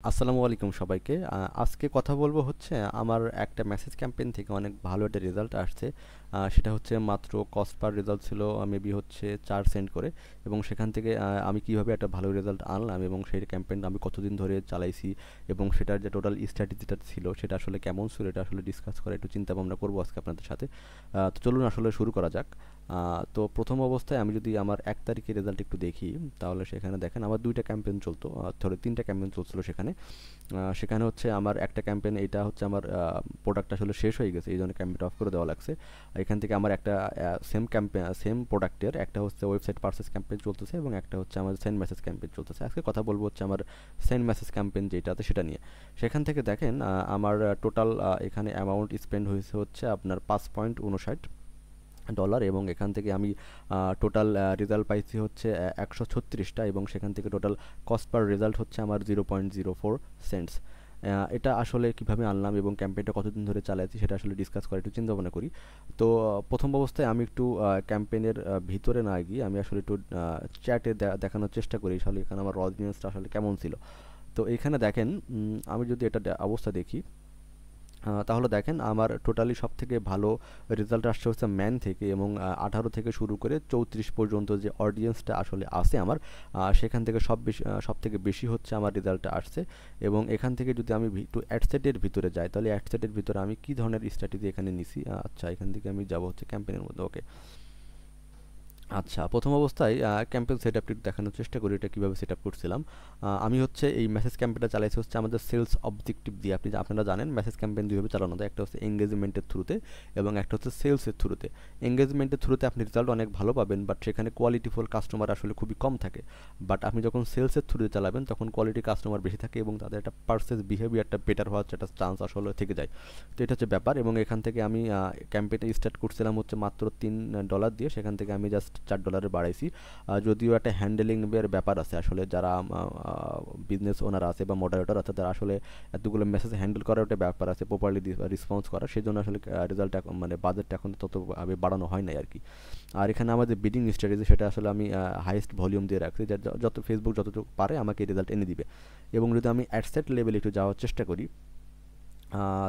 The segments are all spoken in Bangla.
আসসালামু আলাইকুম সবাইকে। আজকে কথা বলবো হচ্ছে আমার একটা মেসেজ ক্যাম্পেইন থেকে অনেক ভালো একটা রেজাল্ট আসছে। সেটা হচ্ছে মাত্র কস্ট পার রেজাল্ট ছিল মেবি হচ্ছে 4 সেন্ট করে, এবং সেখান থেকে আমি কিভাবে একটা ভালো রেজাল্ট আনলাম এবং সেই ক্যাম্পেইনটা আমি কতদিন ধরে চালাইছি এবং সেটার যে টোটাল স্ট্র্যাটেজিটা ছিল সেটা আসলে কেমন ছিল এটা আসলে ডিসকাস করা একটু চিন্তা ভাবনা করবো আজকে আপনাদের সাথে। তো চলুন আসলে শুরু করা যাক। তো প্রথম অবস্থায় আমি যদি আমার 1 তারিখের রেজাল্ট একটু দেখি, তাহলে সেখানে দেখেন আমার 2টা ক্যাম্পেইন চলতো, ধরে 3টা ক্যাম্পেইন চলছিল সেখানে। সেখানে হচ্ছে আমার একটা ক্যাম্পেইন, এটা হচ্ছে আমার প্রোডাক্ট আসলে শেষ হয়ে গেছে, এই জন্য ক্যাম্পেইনটা অফ করে দেওয়া লাগছে। এখান থেকে আমার একটা সেম প্রোডাক্টের একটা হচ্ছে ওয়েবসাইট পারচেস ক্যাম্পেইন চলতেছে এবং একটা হচ্ছে আমার সেন্ড মেসেজ ক্যাম্পেইন চলতেছে। আজকে কথা বলবো হচ্ছে আমার সেন্ড মেসেজ ক্যাম্পেইন যেটাতে সেটা নিয়ে। সেখান থেকে দেখেন আমার টোটাল এখানে অ্যামাউন্ট স্পেন্ড হয়েছে হচ্ছে আপনার $5.59, এবং এখান থেকে আমি টোটাল রেজাল্ট পাইছি হচ্ছে 136টা, এবং সেখান থেকে টোটাল কস্ট পার রেজাল্ট হচ্ছে আমার 0.04 সেন্টস। এটা আসলে কিভাবে আনলাম এবং ক্যাম্পেইনটা কতদিন ধরে চালাইছি সেটা আসলে ডিসকাস করে একটু চিন্তা ভাবনা করি। তো প্রথম অবস্থায় আমি একটু ক্যাম্পেইনের ভিতরে না গিয়ে আমি আসলে একটু চ্যাটে দেখানোর চেষ্টা করি আসলে এখানে আমার অডিয়েন্সটা আসলে কেমন ছিল। তো এখানে দেখেন, আমি যদি এটা অবস্থা দেখি, তাহলে দেখেন আমার টোটালি সব থেকে ভালো রেজাল্ট আসছে হচ্ছে ম্যান থেকে, এবং 18 থেকে শুরু করে 34 পর্যন্ত যে অডিয়েন্সটা আসলে আছে আমার, সেখান থেকে সব থেকে বেশি হচ্ছে আমার রেজাল্টটা আসছে। এবং এখান থেকে যদি আমি একটু অ্যাডসেটের ভিতরে যাই, তাহলে অ্যাডসেটের ভিতরে আমি কী ধরনের স্ট্র্যাটেজি এখানে নিছি। আচ্ছা, এখান থেকে আমি যাব হচ্ছে ক্যাম্পেইনের মধ্যে। ওকে, আচ্ছা, প্রথম অবস্থায় ক্যাম্পেইন সেটআপটি দেখানোর চেষ্টা করি এটা কীভাবে সেটআপ করছিলাম। আমি হচ্ছে এই মেসেজ ক্যাম্পেইনটা চালাইছি হচ্ছে আমাদের সেলস অবজেক্টিভ দিয়ে। আপনারা জানেন মেসেজ ক্যাম্পেইন দুইভাবে চালানো যায়, একটা হচ্ছে এঙ্গেজমেন্টের থ্রুতে এবং একটা হচ্ছে সেলসের থ্রুতে। এঙ্গেজমেন্টের থ্রুতে আপনি রেজাল্ট অনেক ভালো পাবেন, বাট সেখানে কোয়ালিটিফুল কাস্টমার আসলে খুবই কম থাকে। বাট আপনি যখন সেলসের থ্রুতে চালাবেন তখন কোয়ালিটি কাস্টমার বেশি থাকে এবং তাদের একটা পারচেজ বিহেভিয়ারটা বেটার হওয়ার একটা চান্স আসলে থেকে যায়। তো এটা হচ্ছে ব্যাপার, এবং এখান থেকে আমি ক্যাম্পেইনটা স্টার্ট করছিলাম হচ্ছে মাত্র $3 দিয়ে, সেখান থেকে আমি জাস্ট $4 বাড়াইছি। যদিও একটা হ্যান্ডেলিং এর ব্যাপার আছে, আসলে যারা বিজনেস ওনার আছে বা মডারেটর আছে তারা আসলে এতগুলো মেসেজ হ্যান্ডেল করার একটা ব্যাপার আছে, প্রপারলি রেসপন্স করা, সেই জন্য আসলে রেজাল্ট মানে বাজেটটা এখন ততভাবে বাড়ানো হয় নাই আর কি। আর এখানে আমাদের বিডিং স্ট্র্যাটেজি সেটা আসলে আমি হাইয়েস্ট ভলিউম দিয়ে রাখছি, যত ফেসবুক যতটুকু পারে আমাকে রেজাল্ট এনে দিবে। এবং যদি আমি অ্যাডসেট লেভেলে একটু যাওয়ার চেষ্টা করি,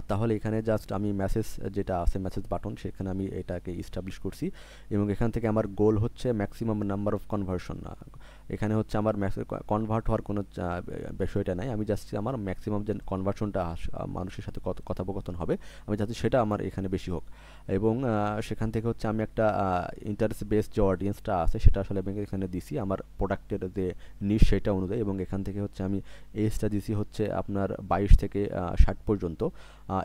তাহলে এখানে জাস্ট আমি মেসেজ যেটা আছে মেসেজ বাটন, সেখানে আমি এটাকে ইস্টাবলিশ করছি, এবং এখান থেকে আমার গোল হচ্ছে ম্যাক্সিমাম নাম্বার অফ কনভার্সন। এখানে হচ্ছে আমার কনভার্ট হওয়ার কোনো বিষয়টা নাই, আমি জাস্ট আমার ম্যাক্সিমাম যে কনভার্সনটা মানুষের সাথে কথোপকথন হবে আমি চাচ্ছি সেটা আমার এখানে বেশি হোক। এবং সেখান থেকে হচ্ছে আমি একটা ইন্টারেস্ট বেসড যে অডিয়েন্সটা আছে সেটা আসলে আমি এখানে দিছি আমার প্রোডাক্টের যে নিশ সেটা অনুযায়ী, এবং এখান থেকে হচ্ছে আমি এজটা দিছি হচ্ছে আপনার 22 থেকে 60 পর্যন্ত।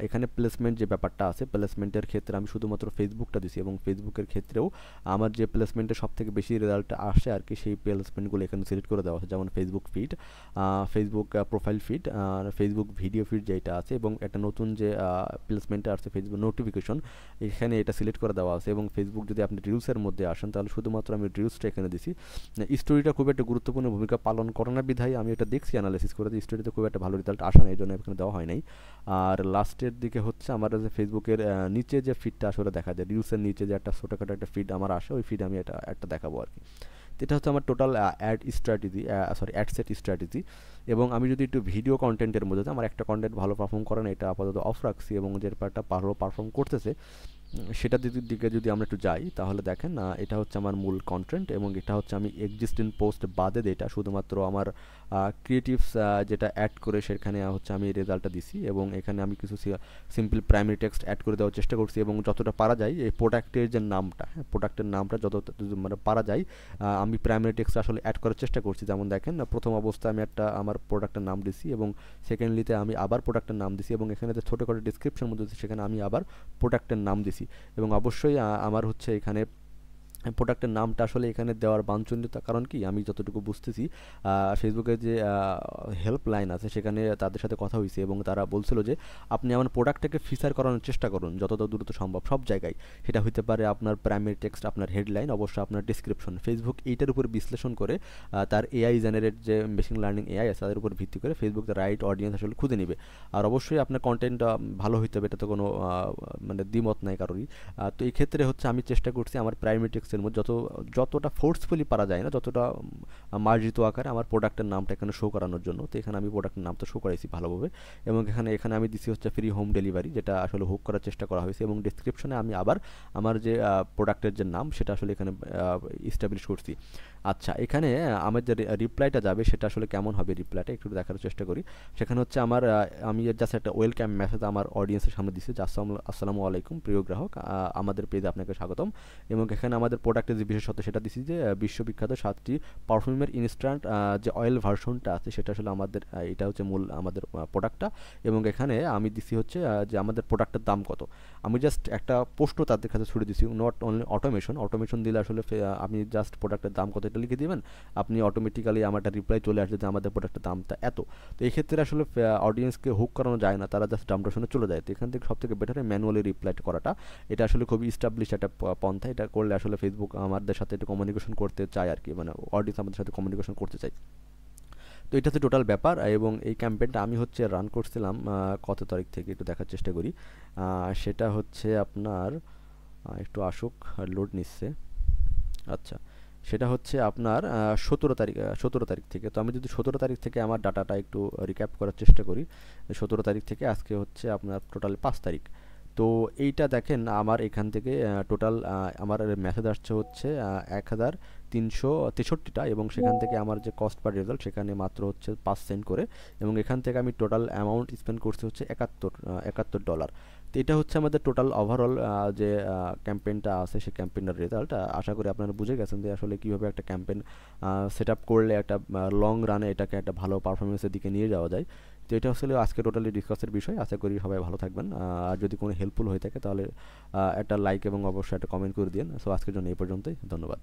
এখানে প্লেসমেন্ট যে ব্যাপারটা আছে, প্লেসমেন্টের ক্ষেত্রে আমি শুধুমাত্র ফেসবুকটা দিছি, এবং ফেসবুকের ক্ষেত্রেও আমার যে প্লেসমেন্টে সব থেকে বেশি রেজাল্টটা আসে আর কি, সেই প্লেসমেন্টগুলো এখানে সিলেক্ট করে দেওয়া আছে, যেমন Facebook feed, Facebook profile feed, Facebook video feed যেটা আছে, এবং একটা নতুন যে প্লেসমেন্টে আসছে ফেসবুক নোটিফিকেশন, এখানে এটা সিলেক্ট করে দেওয়া আছে। এবং ফেসবুক যদি আপনি রিলসের মধ্যে আসেন তাহলে শুধুমাত্র আমি রিলসটা এখানে দিছি। স্টোরিটা খুব একটা গুরুত্বপূর্ণ ভূমিকা পালন করে না বিধায় আমি এটা দেখছি অ্যানালাইসিস করে, স্টোরিতে খুব একটা ভালো রেজাল্ট আসে না, এই জন্য এখানে দেওয়া হয় নাই। আর লাস্টের দিকে হচ্ছে আমার যে ফেসবুকের নিচে যে ফিডটা আসলে দেখা যায়, রিলসের নিচে যে একটা ছোটোখাটো একটা ফিড আমার আসে, ওই ফিড আমি এটা একটা দেখাবো আর কি। তো এটা হচ্ছে আমার টোটাল অ্যাড সেট স্ট্র্যাটেজি। এবং আমি যদি একটু ভিডিও কন্টেন্টের মধ্যে আমার একটা কন্টেন্ট ভালো পারফর্ম করে না, এটা আপাতত অফ রাখছি, এবং যে পার্টটা ভালো পারফর্ম করতেছে সেটার দিকে যদি আমরা একটু যাই, তাহলে দেখেন এটা হচ্ছে আমার মূল কন্টেন্ট, এবং এটা হচ্ছে আমি এক্সিস্টিং পোস্ট বাদে এটা শুধুমাত্র আমার ক্রিয়েটিভস যেটা অ্যাড করে সেখানে হচ্ছে আমি রেজাল্টটা দিছি, এবং এখানে আমি কিছু সিম্পল প্রাইমারি টেক্সট অ্যাড করে দেওয়ার চেষ্টা করছি, এবং যতটা পারা যায় এই প্রোডাক্টের যে নামটা, হ্যাঁ প্রোডাক্টের নামটা যত মানে পারা যায় আমি প্রাইমারি টেক্সট আসলে অ্যাড করার চেষ্টা করছি। যেমন দেখেন প্রথম অবস্থায় আমি একটা আমার প্রোডাক্টের নাম দিছি, এবং সেকেন্ডলিতে আমি আবার প্রোডাক্টের নাম দিছি, এবং এখানে যে ছোটো করে ডিসক্রিপশন মধ্যে সেখানে আমি আবার প্রোডাক্টের নাম দিছি। এবং অবশ্যই আমার হচ্ছে এখানে প্রোডাক্টের নামটা আসলে এখানে দেওয়ার বাঞ্ছনীয়তা কারণ কি, আমি যতটুকু বুঝতেছি ফেসবুকের যে হেল্পলাইন আছে সেখানে তাদের সাথে কথা হয়েছে, এবং তারা বলছিল যে আপনি আমার প্রোডাক্টটাকে ফিচার করানোর চেষ্টা করুন যতটা দ্রুত সম্ভব সব জায়গায়। সেটা হতে পারে আপনার প্রাইমারি টেক্সট, আপনার হেডলাইন, অবশ্যই আপনার ডিসক্রিপশন। ফেসবুক এইটার উপর বিশ্লেষণ করে তার এআই জেনারেট যে মেশিন লার্নিং এআই আছে তাদের উপর ভিত্তি করে ফেসবুক দ্য রাইট অডিয়েন্স আসলে খুঁজে নেবে। আর অবশ্যই আপনার কন্টেন্ট ভালো হইতে হবে, এটা তো কোনো মানে দ্বিমত নাই কারোরই। তো এই ক্ষেত্রে হচ্ছে আমি চেষ্টা করছি আমার প্রাইমারি টেক্সট টেক্সটের মধ্যে যতটা ফোর্সফুলি পারা যায় না, যতটা মার্জিত আকারে আমার প্রোডাক্টের নামটা এখানে শো করানোর জন্য। তো এখানে আমি প্রোডাক্টের নামটা শো করাইছি ভালোভাবে, এবং এখানে আমি দিছি হচ্ছে ফ্রি হোম ডেলিভারি, যেটা আসলে হুক করার চেষ্টা করা হয়েছে, এবং ডিসক্রিপশনে আমি আবার আমার যে প্রোডাক্টের যে নাম সেটা আসলে এখানে ইস্টাবলিশ করছি। আচ্ছা, এখানে আমার যে রিপ্লাইটা যাবে সেটা আসলে কেমন হবে, রিপ্লাইটা একটু দেখার চেষ্টা করি। সেখানে হচ্ছে আমি জাস্ট একটা ওয়েলকাম মেসেজ আমার অডিয়েন্সের সামনে দিচ্ছি যে আসসালামু আলাইকুম প্রিয় গ্রাহক, আমাদের পেজে আপনাকে স্বাগতম। এবং এখানে আমাদের প্রোডাক্টের যে বিশেষত্ব সেটা দিচ্ছি যে বিশ্ববিখ্যাত 7টি পারফিউমের ইনস্ট্যান্ট যে অয়েল ভার্সনটা আছে সেটা আসলে আমাদের এটা হচ্ছে মূল আমাদের প্রোডাক্টটা। এবং এখানে আমি দিচ্ছি হচ্ছে যে আমাদের প্রোডাক্টের দাম কত। আমি জাস্ট একটা পোস্টও তাদের কাছে ছুড়ে দিচ্ছি, নট অনলি অটোমেশন দিলে আসলে আপনি জাস্ট প্রোডাক্টের দাম কত এটা লিখে দিবেন, আপনি অটোমেটিক্যালি আমার একটা রিপ্লাই চলে আসবে যে আমাদের প্রোডাক্টের দামটা এত। তো এই ক্ষেত্রে আসলে অডিয়েন্সকে হুক করানো যায় না, তারা জাস্ট দামটা শুনে চলে যায়। তো এখান থেকে সবথেকে বেটার ম্যানুয়ালি রিপ্লাই করাটা, এটা আসলে খুবই ইস্টাবলিশ একটা পন্থা। এটা করলে আসলে ফেসবুক আমাদের সাথে একটু কমিউনিকেশন করতে চায় আর কি, মানে অডিয়েন্স আমাদের সাথে কমিউনিকেশন করতে চায়। তো এটা হচ্ছে টোটাল ব্যাপার। এবং এই ক্যাম্পেইনটা আমি হচ্ছে রান করছিলাম কত তারিখ থেকে একটু দেখার চেষ্টা করি। সেটা হচ্ছে আপনার একটু আসুক, লোড নিচ্ছে। আচ্ছা, সেটা হচ্ছে আপনার 17 তারিখ থেকে। তো আমি যদি 17 তারিখ থেকে আমার ডাটাটা একটু রিক্যাপ করার চেষ্টা করি, 17 তারিখ থেকে আজকে হচ্ছে আপনার টোটাল 5 তারিখ। তো এইটা দেখেন আমার এখান থেকে টোটাল আমার মেসেজ আসছে হচ্ছে 1363টা, এবং সেখান থেকে আমার যে কস্ট পার রেজাল্ট সেখানে মাত্র হচ্ছে 5 সেন্ট করে, এবং এখান থেকে আমি টোটাল অ্যামাউন্ট স্পেন্ড করছি হচ্ছে $71। তো এটা হচ্ছে আমাদের টোটাল ওভারঅল যে ক্যাম্পেইনটা আছে সেই ক্যাম্পেইনের রেজাল্ট। আশা করি আপনারা বুঝে গেছেন যে আসলে কীভাবে একটা ক্যাম্পেইন সেট আপ করলে একটা লং রানে এটাকে একটা ভালো পারফরমেন্সের দিকে নিয়ে যাওয়া যায়। তো এটা আসলে আজকে টোটালি ডিসকাসের বিষয়। আশা করি সবাই ভালো থাকবেন। আর যদি কোনো হেল্পফুল হয়ে থাকে তাহলে একটা লাইক এবং অবশ্যই একটা কমেন্ট করে দিন। সো আজকের জন্য এই পর্যন্তই, ধন্যবাদ।